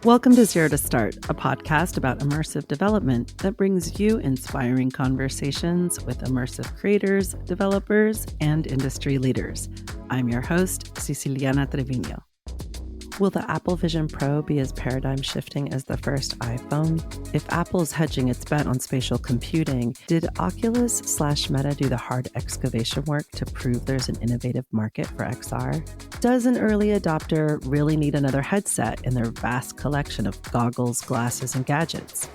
Welcome to Zero to Start, a podcast about immersive development that brings you inspiring conversations with immersive creators, developers, and industry leaders. I'm your host, Ceciliana Trevino. Will the Apple Vision Pro be as paradigm-shifting as the first iPhone? If Apple's hedging its bet on spatial computing, did Oculus/Meta do the hard excavation work to prove there's an innovative market for XR? Does an early adopter really need another headset in their vast collection of goggles, glasses, and gadgets?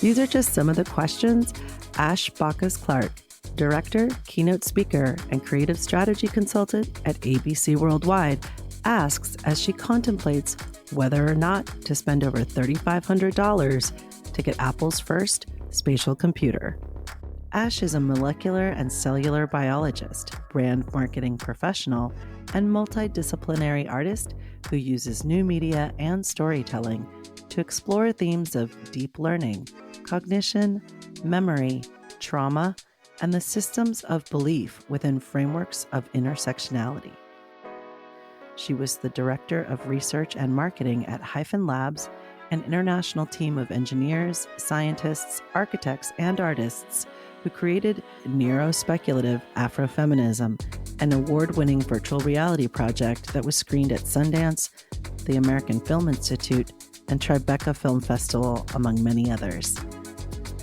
These are just some of the questions Ash Baccus-Clark, director, keynote speaker, and creative strategy consultant at ABC Worldwide, asks as she contemplates whether or not to spend over $3,500 to get Apple's first spatial computer. Ash is a molecular and cellular biologist, brand marketing professional, and multidisciplinary artist who uses new media and storytelling to explore themes of deep learning, cognition, memory, trauma, and the systems of belief within frameworks of intersectionality. She was the Director of Research and Marketing at Hyphen Labs, an international team of engineers, scientists, architects, and artists who created Speculative Afrofeminism, an award-winning virtual reality project that was screened at Sundance, the American Film Institute, and Tribeca Film Festival, among many others.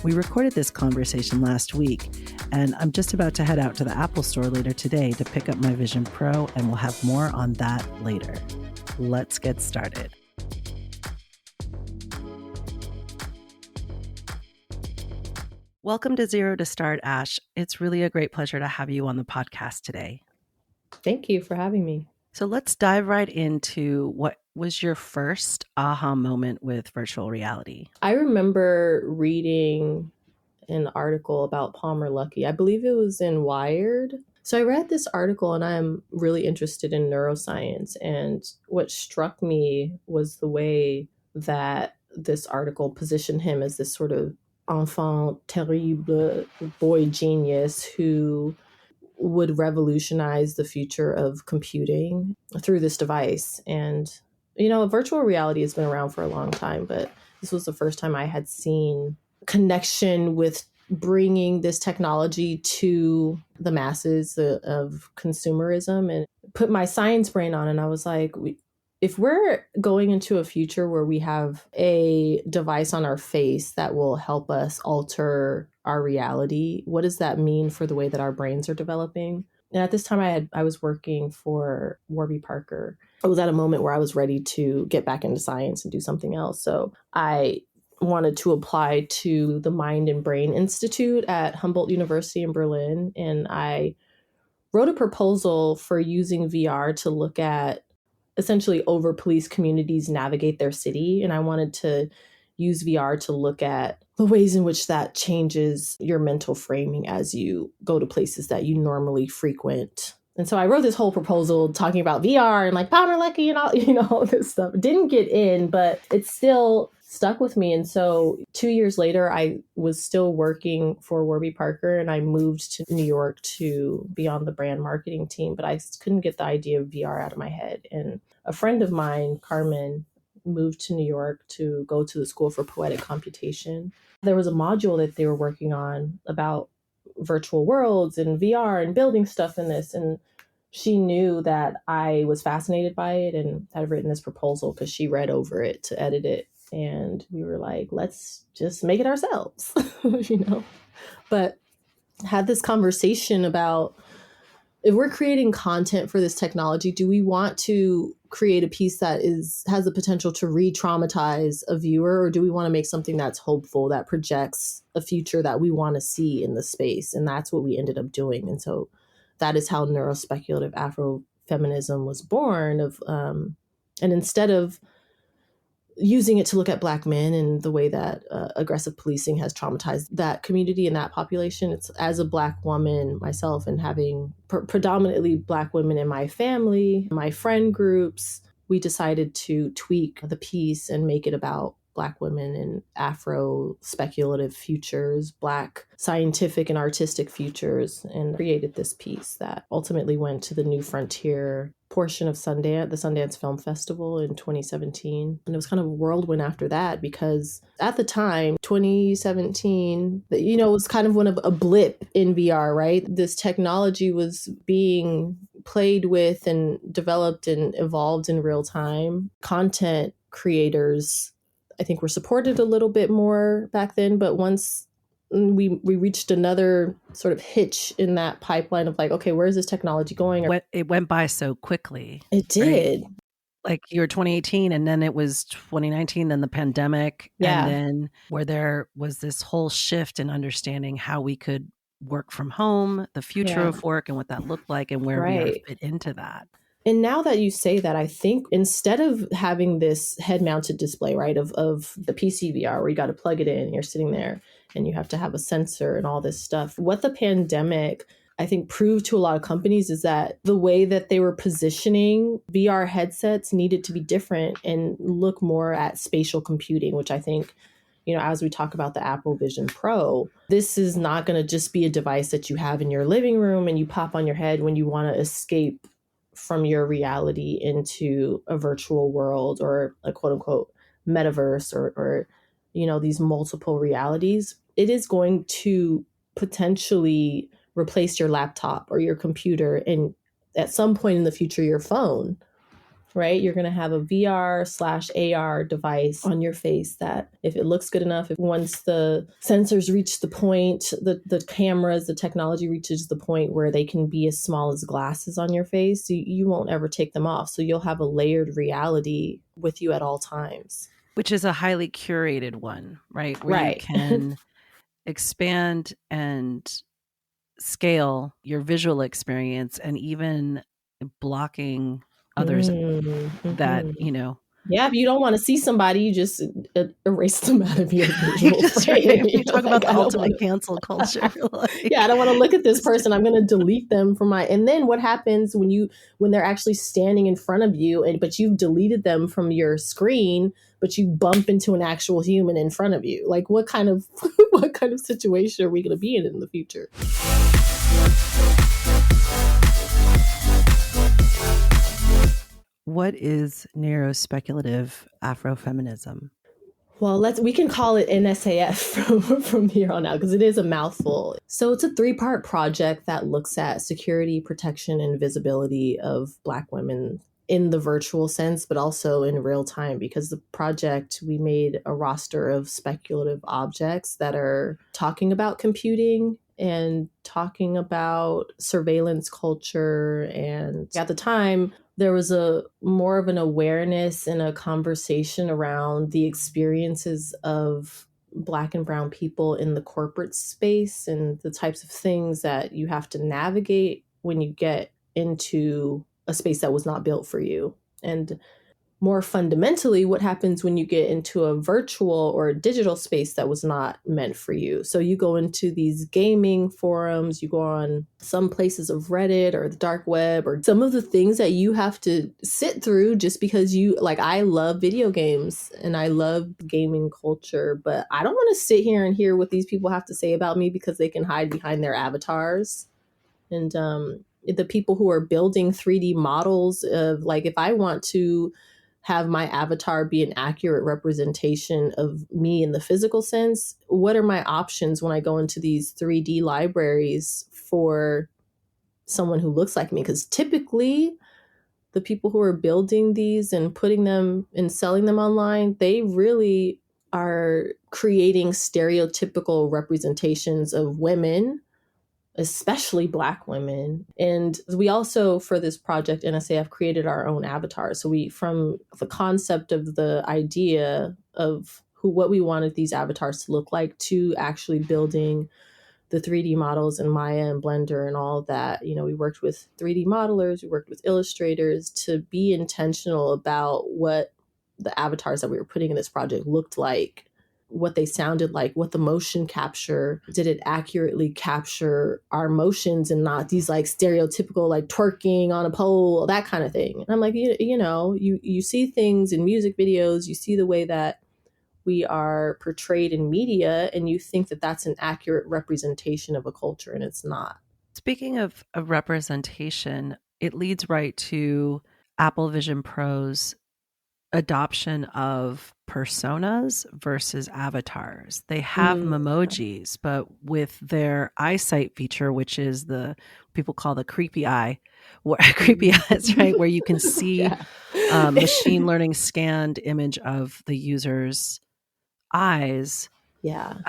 We recorded this conversation last week, and I'm just about to head out to the Apple Store later today to pick up my Vision Pro, and we'll have more on that later. Let's get started. Welcome to Zero to Start, Ash. It's really a great pleasure to have you on the podcast today. Thank you for having me. So let's dive right into what was your first aha moment with virtual reality? I remember reading an article about Palmer Luckey. I believe it was in Wired. So I read this article and I'm really interested in neuroscience. And what struck me was the way that this article positioned him as this sort of enfant terrible, boy genius who would revolutionize the future of computing through this device. And, you know, virtual reality has been around for a long time, but this was the first time I had seen connection with bringing this technology to the masses of consumerism, and put my science brain on. And I was like, if we're going into a future where we have a device on our face that will help us alter our reality, what does that mean for the way that our brains are developing? And at this time I was working for Warby Parker. I was at a moment where I was ready to get back into science and do something else. So I wanted to apply to the Mind and Brain Institute at Humboldt University in Berlin. And I wrote a proposal for using VR to look at essentially over-police communities navigate their city. And I wanted to use VR to look at the ways in which that changes your mental framing as you go to places that you normally frequent. And so I wrote this whole proposal talking about VR and like Palmer Luckey and all, all this stuff. Didn't get in, but it still stuck with me. And so 2 years later, I was still working for Warby Parker and I moved to New York to be on the brand marketing team, but I couldn't get the idea of VR out of my head. And a friend of mine, Carmen, moved to New York to go to the School for Poetic Computation. There was a module that they were working on about virtual worlds and VR and building stuff in this. And she knew that I was fascinated by it and had written this proposal because she read over it to edit it. And we were like, let's just make it ourselves, But had this conversation about, if we're creating content for this technology, do we want to create a piece that has the potential to re-traumatize a viewer, or do we want to make something that's hopeful, that projects a future that we want to see in the space? And that's what we ended up doing. And so that is how neurospeculative Afrofeminism was born. And instead of using it to look at Black men and the way that aggressive policing has traumatized that community and that population, it's as a Black woman myself and having predominantly Black women in my family, my friend groups, we decided to tweak the piece and make it about Black women in Afro speculative futures, Black scientific and artistic futures, and created this piece that ultimately went to the New Frontier portion of Sundance, the Sundance Film Festival in 2017. And it was kind of a whirlwind after that because at the time, 2017, it was kind of one of a blip in VR, right? This technology was being played with and developed and evolved in real time. Content creators, I think, were supported a little bit more back then, but once we reached another sort of hitch in that pipeline of like, okay, where is this technology going? It went by so quickly. It did. Right? Like you were 2018 and then it was 2019, then the pandemic. Yeah. And then where there was this whole shift in understanding how we could work from home, the future of work and what that looked like and where VR fit into that. And now that you say that, I think instead of having this head-mounted display, right, of the PC VR where you got to plug it in and you're sitting there and you have to have a sensor and all this stuff, what the pandemic, I think, proved to a lot of companies is that the way that they were positioning VR headsets needed to be different and look more at spatial computing, which I think, as we talk about the Apple Vision Pro, this is not going to just be a device that you have in your living room and you pop on your head when you want to escape from your reality into a virtual world or a quote unquote metaverse or these multiple realities. It is going to potentially replace your laptop or your computer and at some point in the future, your phone, right? You're going to have a VR/AR device on your face that if it looks good enough, if once the sensors reach the point, the cameras, the technology reaches the point where they can be as small as glasses on your face, you won't ever take them off. So you'll have a layered reality with you at all times. Which is a highly curated one, right? Where you can expand and scale your visual experience and even blocking others that, Yeah, if you don't want to see somebody, you just erase them out of your visual frame. You talk about the ultimate cancel culture. Yeah, I don't want to look at this person. I'm going to delete them from my. And then what happens when they're actually standing in front of you, but you've deleted them from your screen, but you bump into an actual human in front of you? Like, what kind of situation are we going to be in the future? What is neurospeculative Afrofeminism? Well, we can call it NSAF from here on out because it is a mouthful. So it's a 3-part project that looks at security, protection, and visibility of Black women in the virtual sense, but also in real time, because the project, we made a roster of speculative objects that are talking about computing and talking about surveillance culture. And at the time, there was a more of an awareness and a conversation around the experiences of Black and brown people in the corporate space and the types of things that you have to navigate when you get into a space that was not built for you. And more fundamentally, what happens when you get into a virtual or a digital space that was not meant for you. So you go into these gaming forums, you go on some places of Reddit or the dark web, or some of the things that you have to sit through just because I love video games and I love gaming culture, but I don't want to sit here and hear what these people have to say about me because they can hide behind their avatars. And the people who are building 3D models of, like, if I want to have my avatar be an accurate representation of me in the physical sense, what are my options when I go into these 3D libraries for someone who looks like me? Because typically the people who are building these and putting them and selling them online, they really are creating stereotypical representations of women, especially Black women. And we also, for this project, NSAF, created our own avatars. So from the concept of the idea of what we wanted these avatars to look like to actually building the 3D models in Maya and Blender and all that, we worked with 3D modelers, we worked with illustrators to be intentional about what the avatars that we were putting in this project looked like, what they sounded like, what the motion capture, did it accurately capture our emotions and not these like stereotypical like twerking on a pole, that kind of thing. And I'm like, you see things in music videos, you see the way that we are portrayed in media, and you think that that's an accurate representation of a culture, and it's not. Speaking of representation, it leads right to Apple Vision Pro's adoption of personas versus avatars. They have memojis, but with their eyesight feature, which is the people call the creepy eye, creepy eyes, right? Where you can see machine learning scanned image of the user's eyes. Yeah.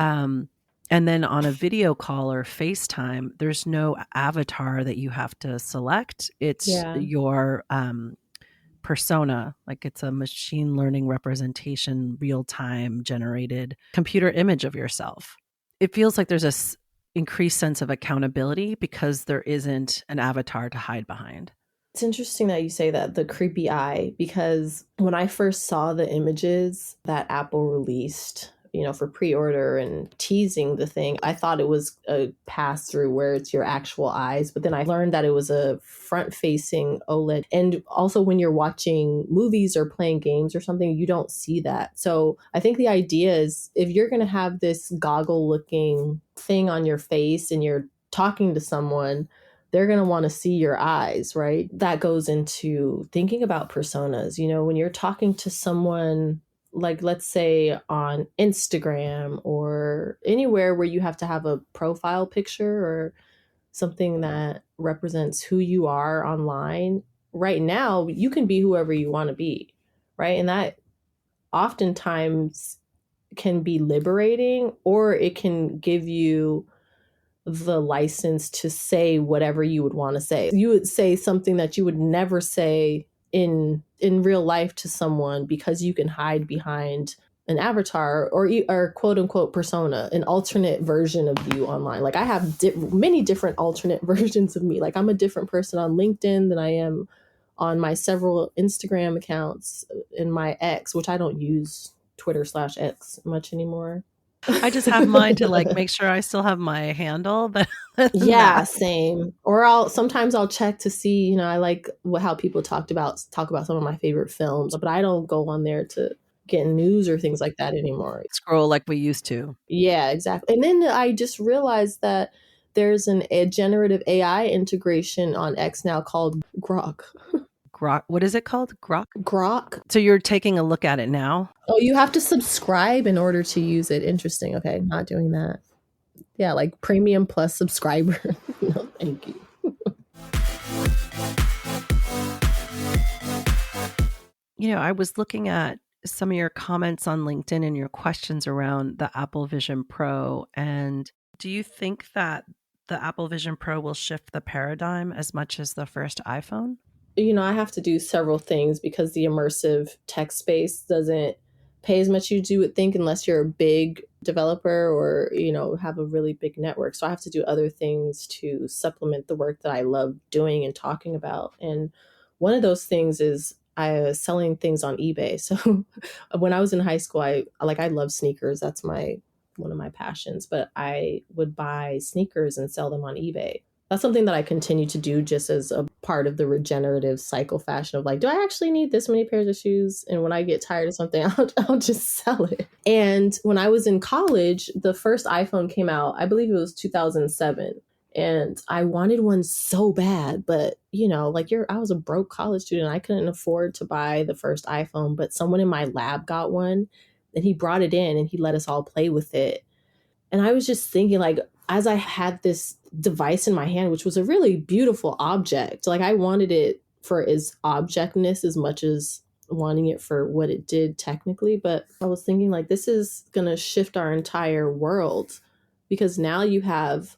And then on a video call or FaceTime, there's no avatar that you have to select. It's your persona, like it's a machine learning representation, real-time generated computer image of yourself. It feels like there's a increased sense of accountability because there isn't an avatar to hide behind. It's interesting that you say that, the creepy eye, because when I first saw the images that Apple released, for pre-order and teasing the thing, I thought it was a pass-through where it's your actual eyes. But then I learned that it was a front-facing OLED. And also when you're watching movies or playing games or something, you don't see that. So I think the idea is, if you're going to have this goggle-looking thing on your face and you're talking to someone, they're going to want to see your eyes, right? That goes into thinking about personas. When you're talking to someone, like let's say on Instagram or anywhere where you have to have a profile picture or something that represents who you are online, right now you can be whoever you want to be, right? And that oftentimes can be liberating, or it can give you the license to say whatever you would want to say. You would say something that you would never say in real life to someone, because you can hide behind an avatar or quote unquote persona, an alternate version of you online. Like I have many different alternate versions of me. Like I'm a different person on LinkedIn than I am on my several Instagram accounts, in my X, which I don't use Twitter/X much anymore. I just have mine to make sure I still have my handle, but same. Or sometimes I'll check to see, I like how people talk about some of my favorite films, but I don't go on there to get news or things like that anymore. Scroll like we used to. Yeah, exactly. And then I just realized that there's a generative AI integration on X now called Grok. Grok. What is it called? Grok? Grok. So you're taking a look at it now? Oh, you have to subscribe in order to use it. Interesting. Okay, not doing that. Yeah, like premium plus subscriber. No, thank you. I was looking at some of your comments on LinkedIn and your questions around the Apple Vision Pro. And do you think that the Apple Vision Pro will shift the paradigm as much as the first iPhone? I have to do several things because the immersive tech space doesn't pay as much as you would think unless you're a big developer or, have a really big network. So I have to do other things to supplement the work that I love doing and talking about. And one of those things is I was selling things on eBay. So when I was in high school, I love sneakers. That's one of my passions, but I would buy sneakers and sell them on eBay. That's something that I continue to do just as a part of the regenerative cycle fashion of do I actually need this many pairs of shoes? And when I get tired of something, I'll just sell it. And when I was in college, the first iPhone came out, I believe it was 2007. And I wanted one so bad, but I was a broke college student. I couldn't afford to buy the first iPhone, but someone in my lab got one and he brought it in and he let us all play with it. And I was just thinking, as I had this device in my hand, which was a really beautiful object, I wanted it for its objectness as much as wanting it for what it did technically. But I was thinking this is going to shift our entire world, because now you have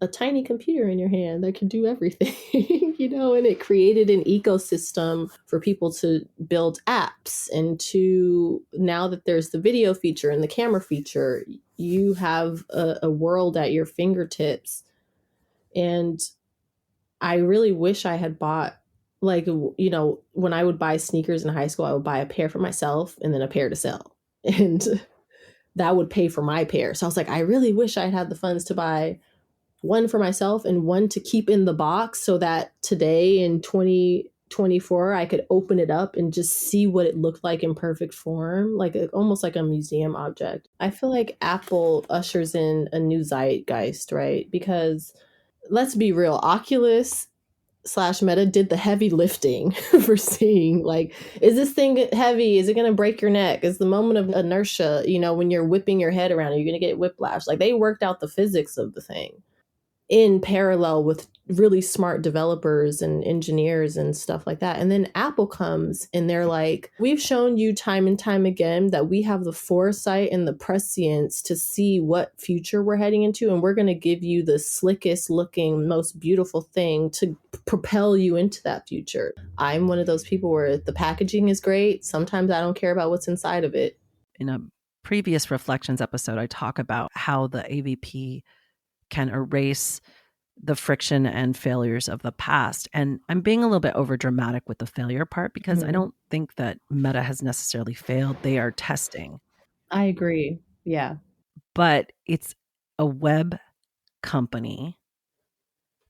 a tiny computer in your hand that can do everything, and it created an ecosystem for people to build apps. And now that there's the video feature and the camera feature, you have a world at your fingertips. And I really wish I had bought, when I would buy sneakers in high school, I would buy a pair for myself and then a pair to sell. And that would pay for my pair. So I was I really wish I had the funds to buy one for myself and one to keep in the box, so that today in 24, I could open it up and just see what it looked like in perfect form, like almost like a museum object. I feel like Apple ushers in a new zeitgeist, right? Because let's be real, Oculus slash Meta did the heavy lifting for seeing, like, is this thing heavy? Is it going to break your neck? Is the moment of inertia, when you're whipping your head around, are you going to get whiplash? Like, they worked out the physics of the thing in parallel with really smart developers and engineers and stuff like that. And then Apple comes and they're like, we've shown you time and time again that we have the foresight and the prescience to see what future we're heading into. And we're going to give you the slickest looking, most beautiful thing to propel you into that future. I'm one of those people where the packaging is great. Sometimes I don't care about what's inside of it. In a previous Reflections episode, I talk about how the AVP can erase the friction and failures of the past. And I'm being a little bit over dramatic with the failure part because I don't think that Meta has necessarily failed. They are testing. I agree. Yeah. But it's a web company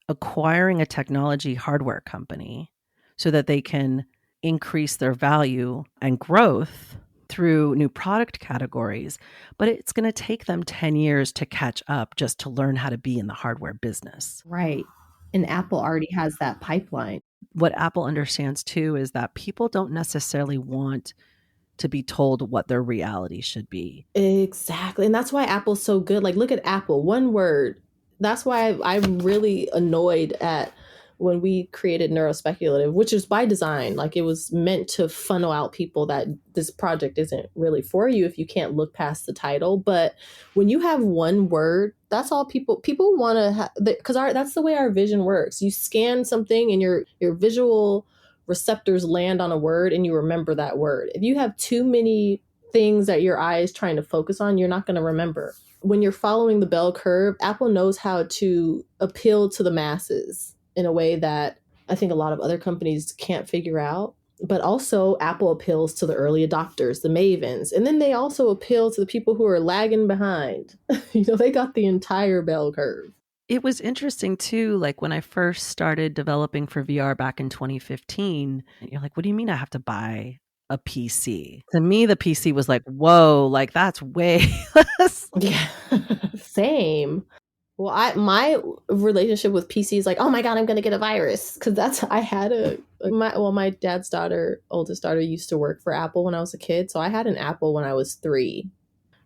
acquiring a technology hardware company so that they can increase their value and growth through new product categories, but it's going to take them 10 years to catch up just to learn how to be in the hardware business. Right. And Apple already has that pipeline. What Apple understands too is that people don't necessarily want to be told what their reality should be. Exactly. And that's why Apple's so good. Like, look at Apple, one word. That's why I'm really annoyed at when we created Neurospeculative, which is by design. Like, it was meant to funnel out people that this project isn't really for you if you can't look past the title. But when you have one word, that's all people want to have, because that's the way our vision works. You scan something and your visual receptors land on a word and you remember that word. If you have too many things that your eye is trying to focus on, you're not going to remember. When you're following the bell curve, Apple knows how to appeal to the masses in a way that I think a lot of other companies can't figure out. But also Apple appeals to the early adopters, the mavens. And then they also appeal to the people who are lagging behind. They got the entire bell curve. It was interesting too, like when I first started developing for VR back in 2015, you're like, what do you mean I have to buy a PC? To me, the PC was like, whoa, like that's way less. Yeah, same. Well, my relationship with PC is like, oh my God, I'm going to get a virus. Because I had my dad's oldest daughter used to work for Apple when I was a kid. So I had an Apple when I was 3.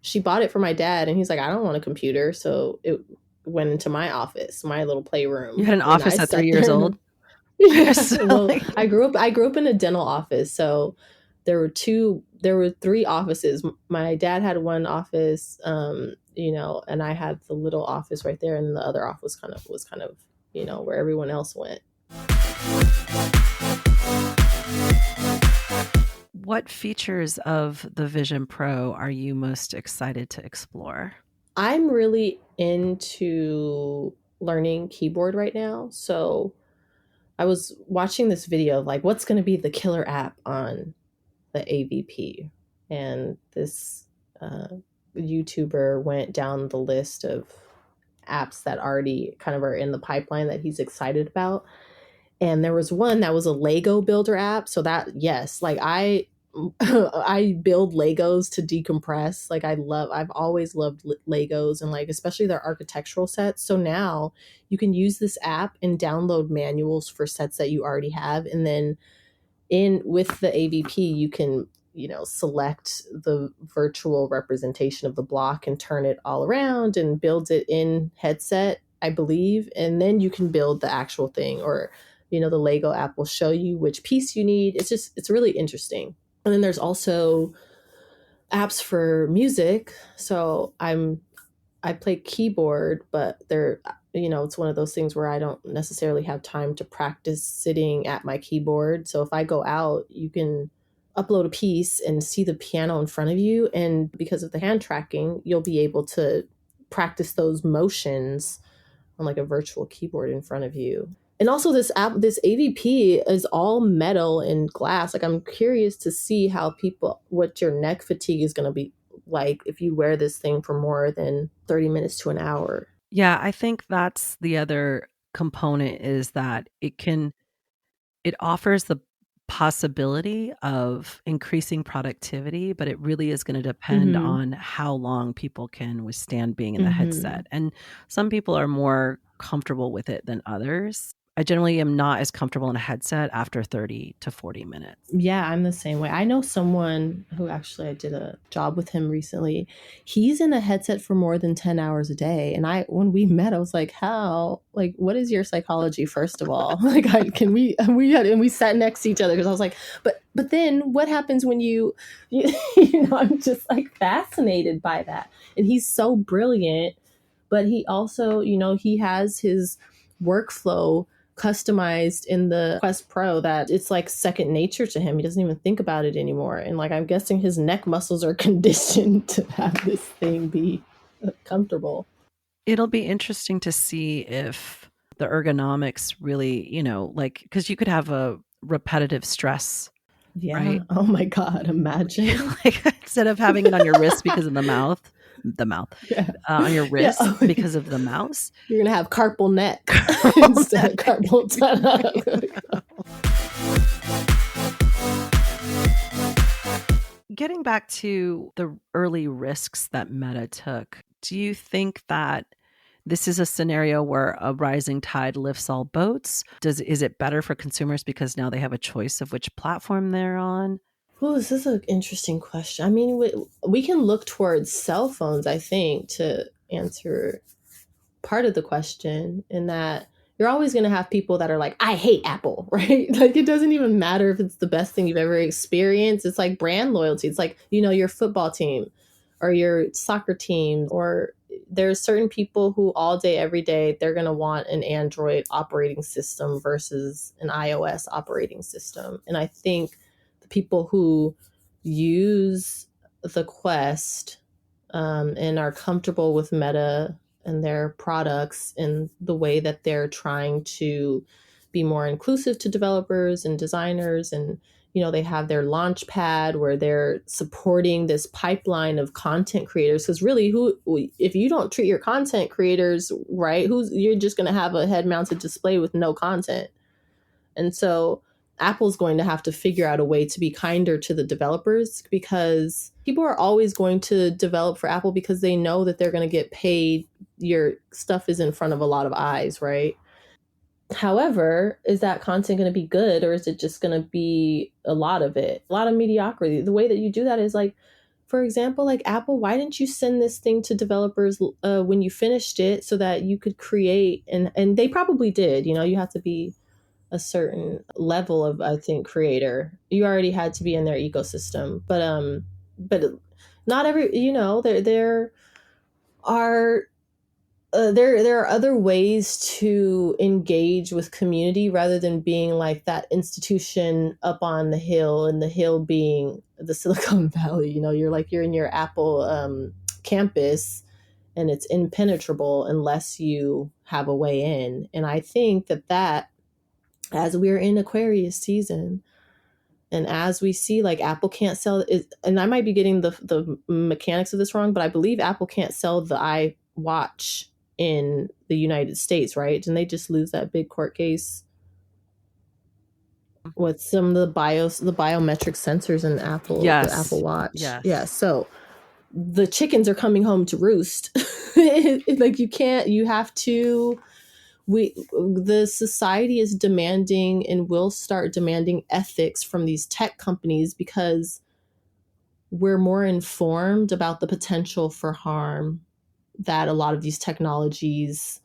She bought it for my dad and he's like, I don't want a computer. So it went into my office, my little playroom. You had an office at 3 years old? Yeah. Well, I grew up in a dental office. So there were 3 offices. My dad had one office, and I had the little office right there, and the other office was kind of where everyone else went. What features of the Vision Pro are you most excited to explore? I'm really into learning keyboard right now. So I was watching this video of like, what's going to be the killer app on the AVP? And this YouTuber went down the list of apps that already kind of are in the pipeline that he's excited about. And there was one that was a Lego builder app. So that, yes, like I build Legos to decompress. Like I've always loved Legos and like, especially their architectural sets. So now you can use this app and download manuals for sets that you already have. And then with the AVP, you can, select the virtual representation of the block and turn it all around and build it in headset, I believe. And then you can build the actual thing, or, the Lego app will show you which piece you need. It's really interesting. And then there's also apps for music. So I play keyboard, but it's one of those things where I don't necessarily have time to practice sitting at my keyboard. So if I go out, you can upload a piece and see the piano in front of you. And because of the hand tracking, you'll be able to practice those motions on like a virtual keyboard in front of you. And also this AVP is all metal and glass. Like I'm curious to see what your neck fatigue is going to be like if you wear this thing for more than 30 minutes to an hour. Yeah, I think that's the other component, is that it can it offers the possibility of increasing productivity, but it really is going to depend Mm-hmm. on how long people can withstand being in the Mm-hmm. headset. And some people are more comfortable with it than others. I generally am not as comfortable in a headset after 30 to 40 minutes. Yeah, I'm the same way. I know someone who actually I did a job with him recently. He's in a headset for more than 10 hours a day. And when we met, I was like, how, like, what is your psychology, first of all? Like, and we sat next to each other because I was like, but then what happens when I'm just like fascinated by that. And he's so brilliant, but he also, he has his workflow customized in the Quest Pro that it's like second nature to him. He doesn't even think about it anymore. And like, I'm guessing his neck muscles are conditioned to have this thing be comfortable. It'll be interesting to see if the ergonomics really, like, because you could have a repetitive stress, Yeah. right? Oh my God. Imagine. Like instead of having it on your wrist because of the mouth, Yeah. on your wrist Yeah. because of the mouse. You're going to have carpal neck instead of carpal tunnel. Getting back to the early risks that Meta took, do you think that this is a scenario where a rising tide lifts all boats? Is it better for consumers because now they have a choice of which platform they're on? Well, this is an interesting question. I mean, we can look towards cell phones, I think, to answer part of the question, in that you're always going to have people that are like, I hate Apple, right? Like, it doesn't even matter if it's the best thing you've ever experienced. It's like brand loyalty. It's like, your football team or your soccer team, or there's certain people who all day, every day, they're going to want an Android operating system versus an iOS operating system. And I think the people who use the Quest and are comfortable with Meta and their products and the way that they're trying to be more inclusive to developers and designers, and they have their launch pad where they're supporting this pipeline of content creators, because really, if you don't treat your content creators right, you're just going to have a head mounted display with no content. And so Apple's going to have to figure out a way to be kinder to the developers, because people are always going to develop for Apple because they know that they're going to get paid. Your stuff is in front of a lot of eyes, right? However, is that content going to be good, or is it just going to be a lot of it? A lot of mediocrity. The way that you do that is like, for example, like Apple, why didn't you send this thing to developers when you finished it so that you could create, and they probably did, you have to be a certain level of, I think, creator. You already had to be in their ecosystem, but not every, there are there are other ways to engage with community rather than being like that institution up on the hill, and the hill being the Silicon Valley. You're in your Apple campus, and it's impenetrable unless you have a way in. And I think that as we're in Aquarius season, and as we see, like, Apple can't sell it, and I might be getting the mechanics of this wrong, but I believe Apple can't sell the iWatch in the United States, right? Didn't they just lose that big court case with some of the biometric sensors in the Apple Watch? Yes. Yeah. So the chickens are coming home to roost. Like, you have to. The society is demanding and will start demanding ethics from these tech companies, because we're more informed about the potential for harm that a lot of these technologies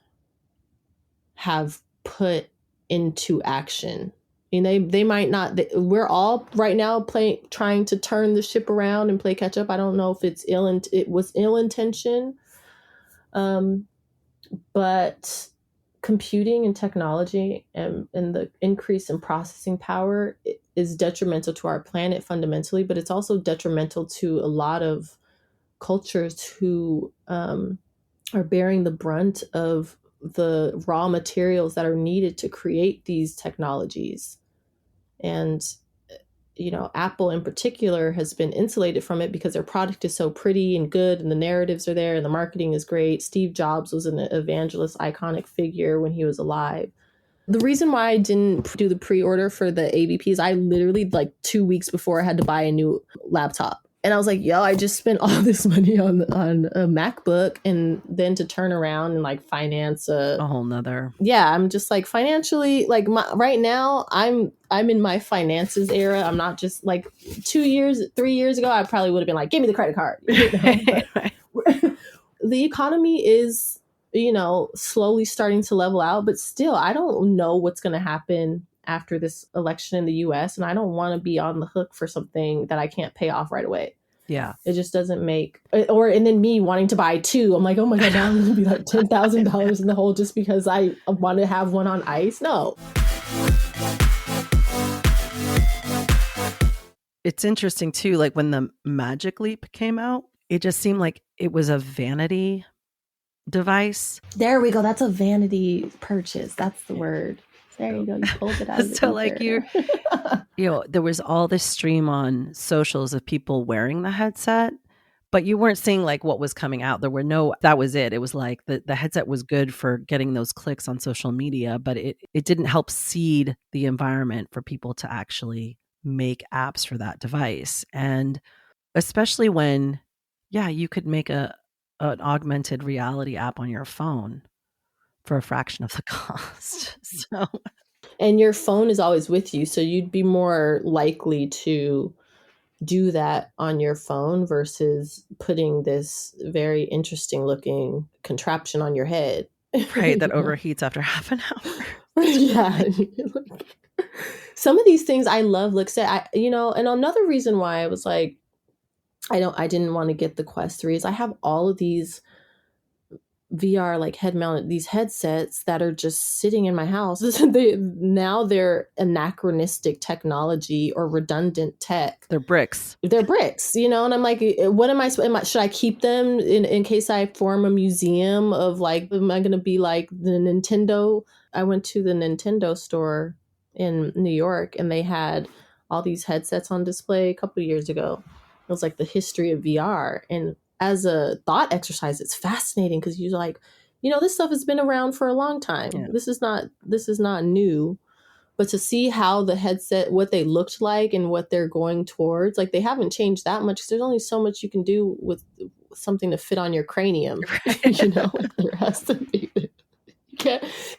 have put into action. They might not. We're all right now trying to turn the ship around and play catch up. I don't know if it was ill intention, but computing and technology and the increase in processing power is detrimental to our planet fundamentally, but it's also detrimental to a lot of cultures who are bearing the brunt of the raw materials that are needed to create these technologies. And Apple in particular has been insulated from it because their product is so pretty and good, and the narratives are there, and the marketing is great. Steve Jobs was an evangelist, iconic figure when he was alive. The reason why I didn't do the pre-order for the AVP is I literally, like 2 weeks before, I had to buy a new laptop. And I was like, yo, I just spent all this money on a MacBook, and then to turn around and like finance A whole nother. Yeah, I'm just like financially, like right now I'm in my finances era. I'm not just like 3 years ago, I probably would have been like, give me the credit card. You know? But the economy is, slowly starting to level out, but still, I don't know what's going to happen after this election in the US, and I don't want to be on the hook for something that I can't pay off right away. Yeah. It just doesn't make, and then me wanting to buy two. I'm like, oh my God, now I'm going to be like $10,000 in the hole just because I want to have one on ice. No. It's interesting too, like when the Magic Leap came out, it just seemed like it was a vanity device. There we go. That's a vanity purchase. That's the word. There you go. You pulled it out of the So like there was all this stream on socials of people wearing the headset, but you weren't seeing like what was coming out. That was it. It was like the headset was good for getting those clicks on social media, but it didn't help seed the environment for people to actually make apps for that device. And especially when, you could make an augmented reality app on your phone for a fraction of the cost. So, and your phone is always with you, so you'd be more likely to do that on your phone versus putting this very interesting looking contraption on your head. Right, that overheats after half an hour. Yeah. Some of these things I love looks at, and another reason why I was like, I didn't want to get the Quest 3 is I have all of these VR like head mounted, these headsets that are just sitting in my house. They're anachronistic technology or redundant tech. They're bricks, and I'm like, what should I keep them in case I form a museum of like, am I going to be like the Nintendo? I went to the Nintendo store in New York, and they had all these headsets on display a couple of years ago. It was like the history of VR, and as a thought exercise, it's fascinating because you're like, this stuff has been around for a long time. Yeah. This is not new, but to see how the headset, what they looked like and what they're going towards, like they haven't changed that much because there's only so much you can do with something to fit on your cranium. Right. There has to be.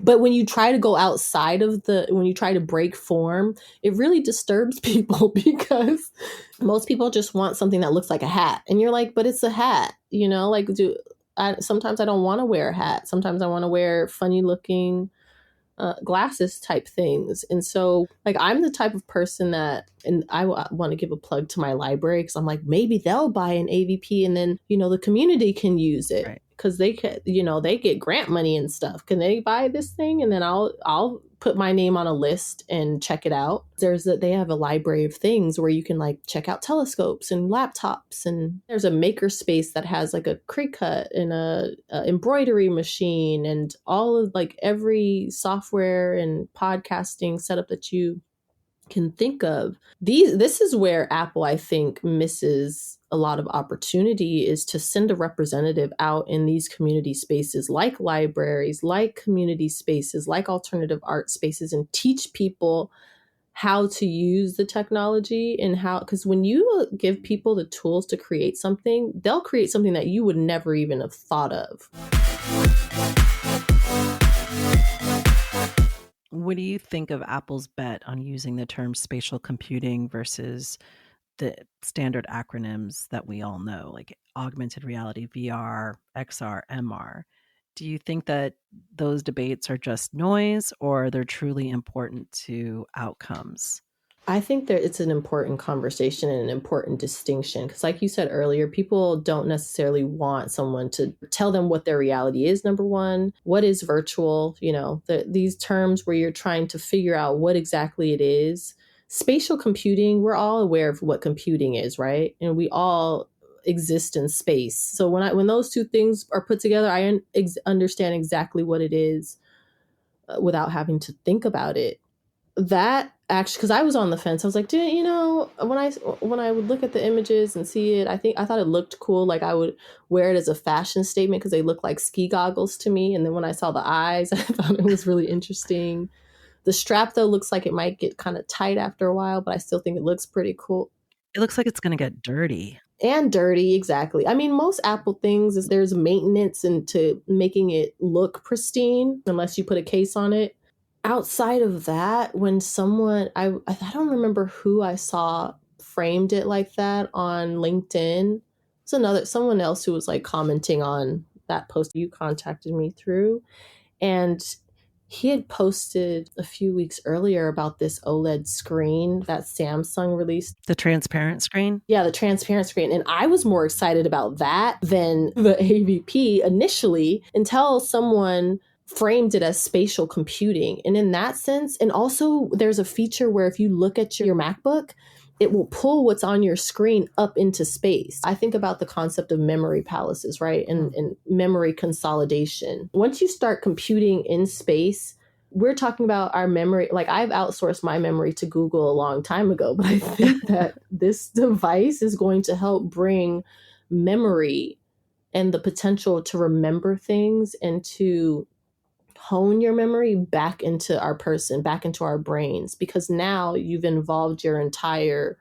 But when you try to go outside of when you try to break form, it really disturbs people because most people just want something that looks like a hat. And you're like, but it's a hat, sometimes I don't want to wear a hat. Sometimes I want to wear funny looking glasses type things. And so like, I'm the type of person that, and I want to give a plug to my library because I'm like, maybe they'll buy an AVP and then, the community can use it. Right. Because they can, they get grant money and stuff. Can they buy this thing? And then I'll put my name on a list and check it out. They have a library of things where you can like check out telescopes and laptops. And there's a maker space that has like a Cricut and a embroidery machine and all of like every software and podcasting setup that you can think of. This is where Apple, I think, misses a lot of opportunity, is to send a representative out in these community spaces like libraries, like community spaces, like alternative art spaces, and teach people how to use the technology and how, because when you give people the tools to create something, they'll create something that you would never even have thought of. What do you think of Apple's bet on using the term spatial computing versus the standard acronyms that we all know, like augmented reality, VR, XR, MR? Do you think that those debates are just noise or they're truly important to outcomes? I think that it's an important conversation and an important distinction because, like you said earlier, people don't necessarily want someone to tell them what their reality is, number one. What is virtual? These terms where you're trying to figure out what exactly it is. Spatial computing, we're all aware of what computing is, right? And we all exist in space. So when those two things are put together, I understand exactly what it is without having to think about it. That actually, because I was on the fence, I was like, when I would look at the images and see it, I thought it looked cool. Like I would wear it as a fashion statement because they look like ski goggles to me. And then when I saw the eyes, I thought it was really interesting. The strap, though, looks like it might get kind of tight after a while, but I still think it looks pretty cool. It looks like it's going to get dirty. And dirty, exactly. I mean, most Apple things is there's maintenance into making it look pristine unless you put a case on it. Outside of that, when someone, I don't remember who I saw framed it like that on LinkedIn. It's someone else who was like commenting on that post you contacted me through. And he had posted a few weeks earlier about this OLED screen that Samsung released. The transparent screen? Yeah, the transparent screen. And I was more excited about that than the AVP initially until someone framed it as spatial computing. And in that sense, and also there's a feature where if you look at your MacBook, it will pull what's on your screen up into space. I think about the concept of memory palaces, right? And memory consolidation. Once you start computing in space, we're talking about our memory. Like I've outsourced my memory to Google a long time ago, but I think that this device is going to help bring memory and the potential to remember things and to hone your memory back into our person, back into our brains, because now you've involved your entire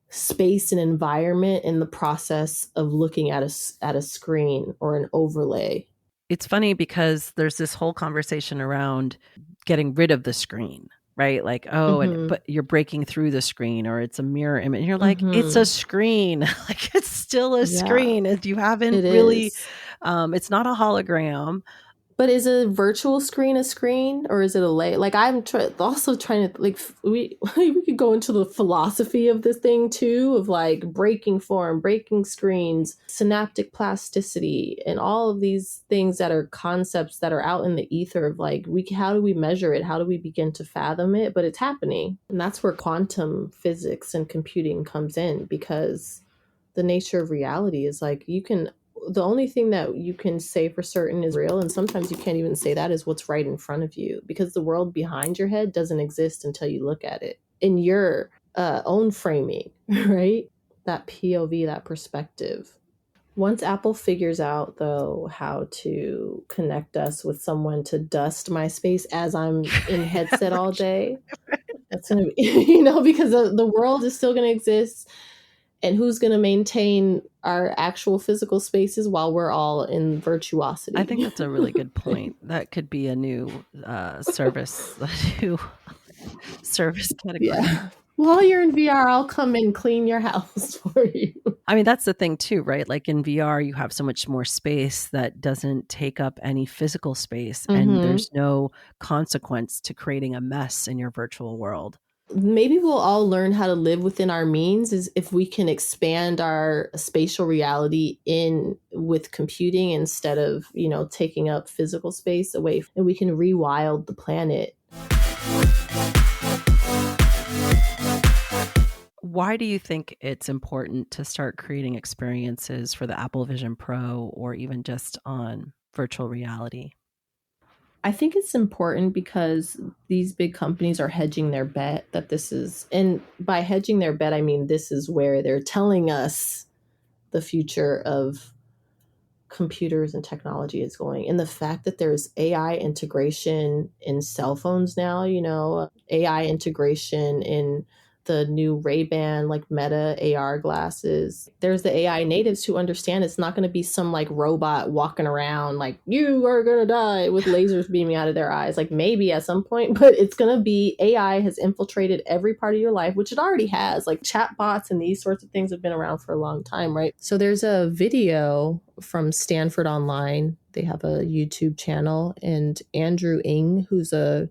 space and environment in the process of looking at a screen or an overlay. It's funny because there's this whole conversation around getting rid of the screen, right? Like, but you're breaking through the screen or it's a mirror image. And you're like, it's a screen. Like it's still a screen. And you haven't really, it's not a hologram. But is a virtual screen a screen or is it a layer? Like I'm also trying to like we could go into the philosophy of this thing too, of like breaking form, breaking screens, synaptic plasticity, and all of these things that are concepts that are out in the ether of like how do we measure it? How do we begin to fathom it? But it's happening, and that's where quantum physics and computing comes in, because the nature of reality is like the only thing that you can say for certain is real, and sometimes you can't even say that, is what's right in front of you, because the world behind your head doesn't exist until you look at it in your own framing, right? That POV, that perspective. Once Apple figures out, though, how to connect us with someone to dust my space as I'm in headset all day, that's going to be, because the world is still going to exist. And who's going to maintain our actual physical spaces while we're all in virtuosity? I think that's a really good point. That could be a new service category. Yeah. While you're in VR, I'll come and clean your house for you. I mean, that's the thing too, right? Like in VR, you have so much more space that doesn't take up any physical space, and there's no consequence to creating a mess in your virtual world. Maybe we'll all learn how to live within our means is if we can expand our spatial reality with computing instead of, taking up physical space away, and we can rewild the planet. Why do you think it's important to start creating experiences for the Apple Vision Pro or even just on virtual reality? I think it's important because these big companies are hedging their bet that this is, and by hedging their bet, I mean this is where they're telling us the future of computers and technology is going. And the fact that there's AI integration in cell phones now, AI integration in the new Ray-Ban, like Meta AR glasses. There's the AI natives who understand it's not going to be some like robot walking around like, you are going to die with lasers beaming out of their eyes. Like maybe at some point, but it's going to be AI has infiltrated every part of your life, which it already has. Like chatbots and these sorts of things have been around for a long time, right? So there's a video from Stanford Online. They have a YouTube channel, and Andrew Ng, who's a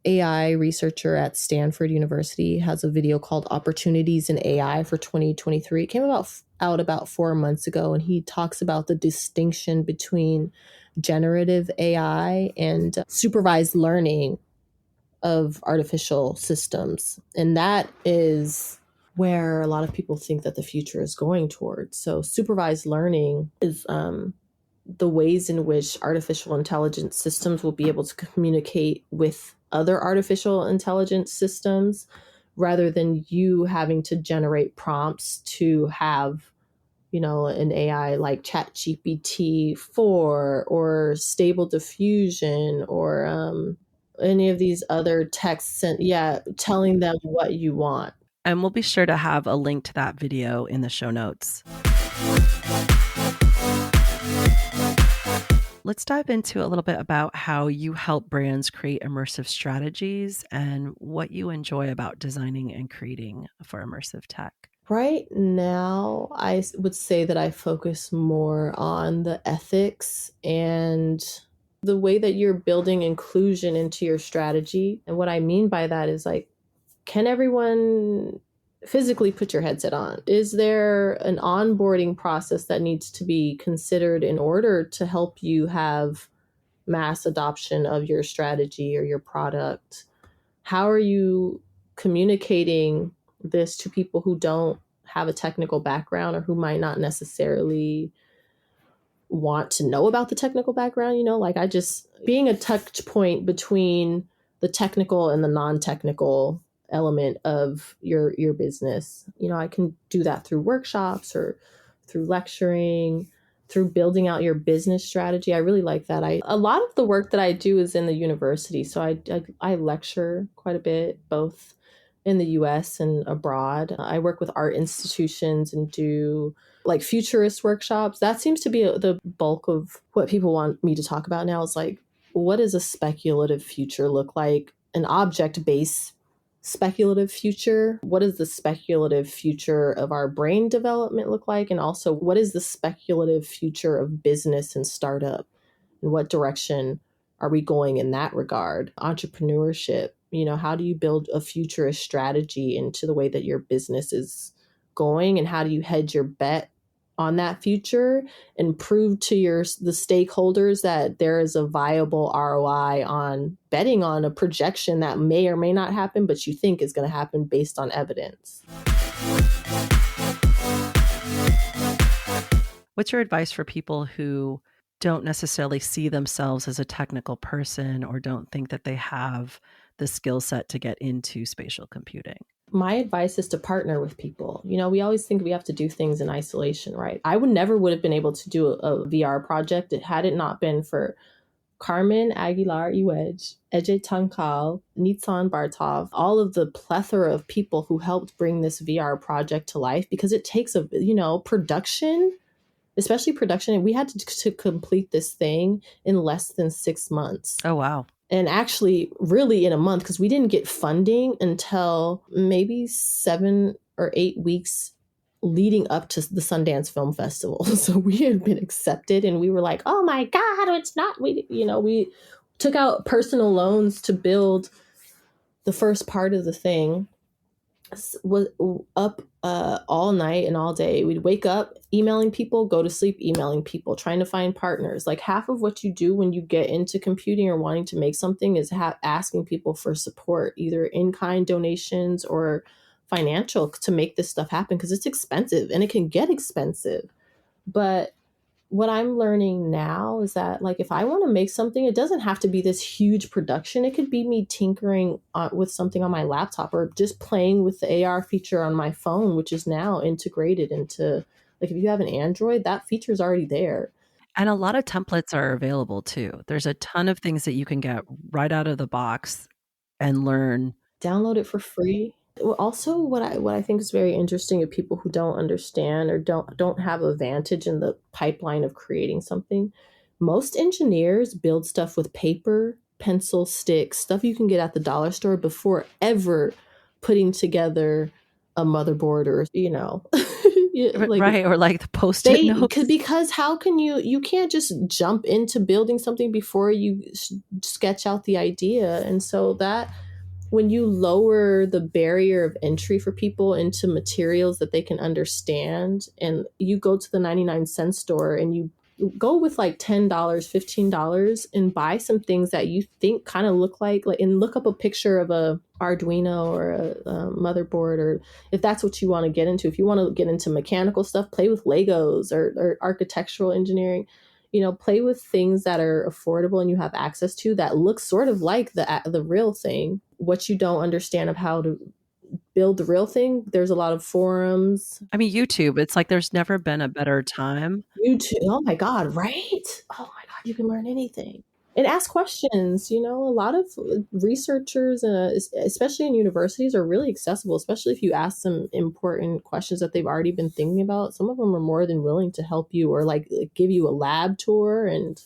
AI researcher at Stanford University, has a video called Opportunities in AI for 2023. It came out about 4 months ago, and he talks about the distinction between generative AI and supervised learning of artificial systems. And that is where a lot of people think that the future is going towards. So supervised learning is the ways in which artificial intelligence systems will be able to communicate with other artificial intelligence systems rather than you having to generate prompts to have, an AI like ChatGPT 4 or Stable Diffusion or any of these other texts, and telling them what you want. And we'll be sure to have a link to that video in the show notes. Let's dive into a little bit about how you help brands create immersive strategies and what you enjoy about designing and creating for immersive tech. Right now, I would say that I focus more on the ethics and the way that you're building inclusion into your strategy. And what I mean by that is like, can everyone physically put your headset on? Is there an onboarding process that needs to be considered in order to help you have mass adoption of your strategy or your product? How are you communicating this to people who don't have a technical background or who might not necessarily want to know about the technical background? Like I just being a touch point between the technical and the non-technical element of your business. I can do that through workshops or through lecturing, through building out your business strategy. I really like that. A lot of the work that I do is in the university. So I lecture quite a bit, both in the US and abroad. I work with art institutions and do like futurist workshops. That seems to be the bulk of what people want me to talk about now, is like, what does a speculative future look like? An object-based speculative future. What does the speculative future of our brain development look like? And also, what is the speculative future of business and startup? And what direction are we going in that regard? Entrepreneurship, how do you build a futurist strategy into the way that your business is going? And how do you hedge your bet on that future and prove to the stakeholders that there is a viable ROI on betting on a projection that may or may not happen, but you think is going to happen based on evidence? What's your advice for people who don't necessarily see themselves as a technical person or don't think that they have the skill set to get into spatial computing? My advice is to partner with people. We always think we have to do things in isolation, right? I would have been able to do a VR project had it not been for Carmen Aguilar Iwej, Eje Tankal, Nitsan Bartov, all of the plethora of people who helped bring this VR project to life, because it takes production, especially production. We had to complete this thing in less than 6 months. Oh, wow. And actually really in a month, because we didn't get funding until maybe 7 or 8 weeks leading up to the Sundance Film Festival. So we had been accepted and we were like, oh my God, it's not, we took out personal loans to build the first part of the thing. Was up all night and all day. We'd wake up emailing people, go to sleep emailing people, trying to find partners. Like half of what you do when you get into computing or wanting to make something is asking people for support, either in-kind donations or financial, to make this stuff happen, because it's expensive and it can get expensive. But what I'm learning now is that, like, if I want to make something, it doesn't have to be this huge production. It could be me tinkering with something on my laptop, or just playing with the AR feature on my phone, which is now integrated into, like, if you have an Android, that feature is already there. And a lot of templates are available too. There's a ton of things that you can get right out of the box and learn. Download it for free. Also, what I think is very interesting of people who don't understand or don't have a vantage in the pipeline of creating something. Most engineers build stuff with paper, pencil, sticks, stuff you can get at the dollar store, before ever putting together a motherboard or Right, or like the Post-it notes. Because how can you can't just jump into building something before you sketch out the idea. And so that, when you lower the barrier of entry for people into materials that they can understand, and you go to the 99-cent store and you go with like $10, $15 and buy some things that you think kind of look like, and look up a picture of a Arduino or a motherboard, or if that's what you want to get into. If you want to get into mechanical stuff, play with Legos or architectural engineering. Play with things that are affordable and you have access to, that look sort of like the real thing. What you don't understand of how to build the real thing, there's a lot of forums. I mean, YouTube, it's like there's never been a better time. YouTube, oh my God, right? Oh my God, you can learn anything. And ask questions. A lot of researchers, especially in universities, are really accessible, especially if you ask them important questions that they've already been thinking about. Some of them are more than willing to help you, or like give you a lab tour and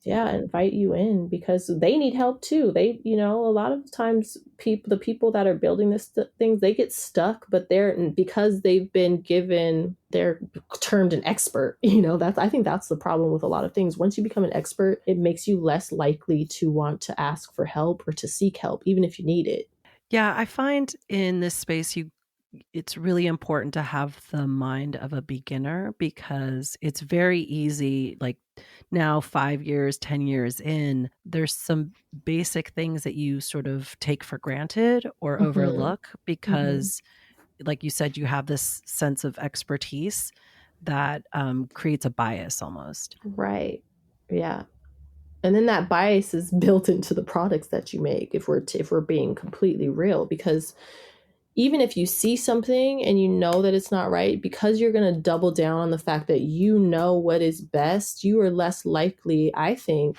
yeah, invite you in because they need help too. A lot of times the people that are building this things, they get stuck, but because they've been given, they're termed an expert. I think that's the problem with a lot of things. Once you become an expert, it makes you less likely to want to ask for help or to seek help, even if you need it. Yeah, I find in this space it's really important to have the mind of a beginner, because it's very easy, like now 5 years, 10 years in, there's some basic things that you sort of take for granted or Mm-hmm. overlook Mm-hmm. because, like you said, you have this sense of expertise that creates a bias almost. Right. Yeah. And then that bias is built into the products that you make, if we're being completely real, because even if you see something and you know that it's not right, because you're going to double down on the fact that you know what is best, you are less likely, I think,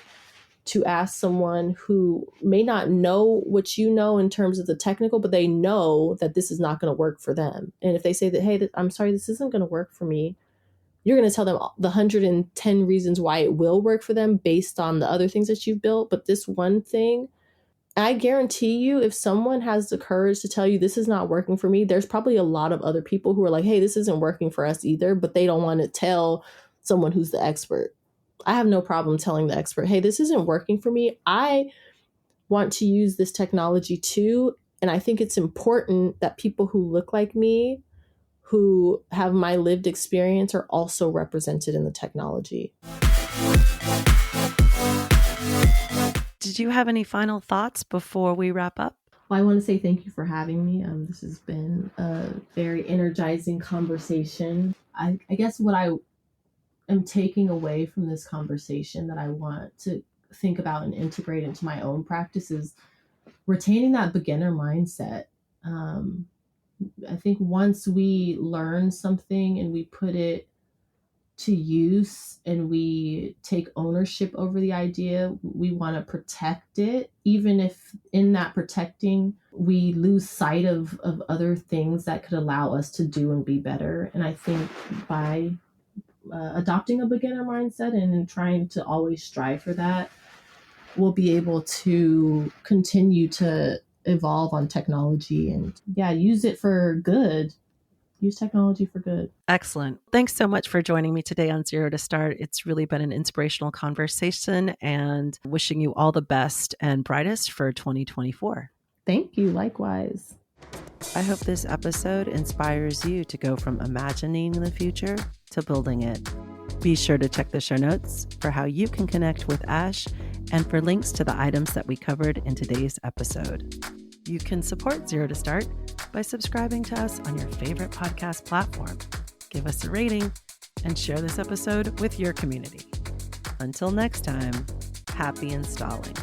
to ask someone who may not know what you know in terms of the technical, but they know that this is not going to work for them. And if they say that, hey, I'm sorry, this isn't going to work for me, you're going to tell them the 110 reasons why it will work for them based on the other things that you've built. But this one thing, I guarantee you, if someone has the courage to tell you this is not working for me, there's probably a lot of other people who are like, hey, this isn't working for us either, but they don't want to tell someone who's the expert. I have no problem telling the expert, hey, this isn't working for me. I want to use this technology too. And I think it's important that people who look like me, who have my lived experience, are also represented in the technology. Did you have any final thoughts before we wrap up? Well, I want to say thank you for having me. This has been a very energizing conversation. I guess what I am taking away from this conversation that I want to think about and integrate into my own practice is retaining that beginner mindset. I think once we learn something and we put it to use and we take ownership over the idea, we want to protect it, even if in that protecting we lose sight of other things that could allow us to do and be better. And I think by adopting a beginner mindset and trying to always strive for that, we'll be able to continue to evolve on technology and use it for good. Use technology for good. Excellent. Thanks so much for joining me today on Zero to Start. It's really been an inspirational conversation, and wishing you all the best and brightest for 2024. Thank you. Likewise. I hope this episode inspires you to go from imagining the future to building it. Be sure to check the show notes for how you can connect with Ash and for links to the items that we covered in today's episode. You can support Zero to Start by subscribing to us on your favorite podcast platform. Give us a rating and share this episode with your community. Until next time, happy installing.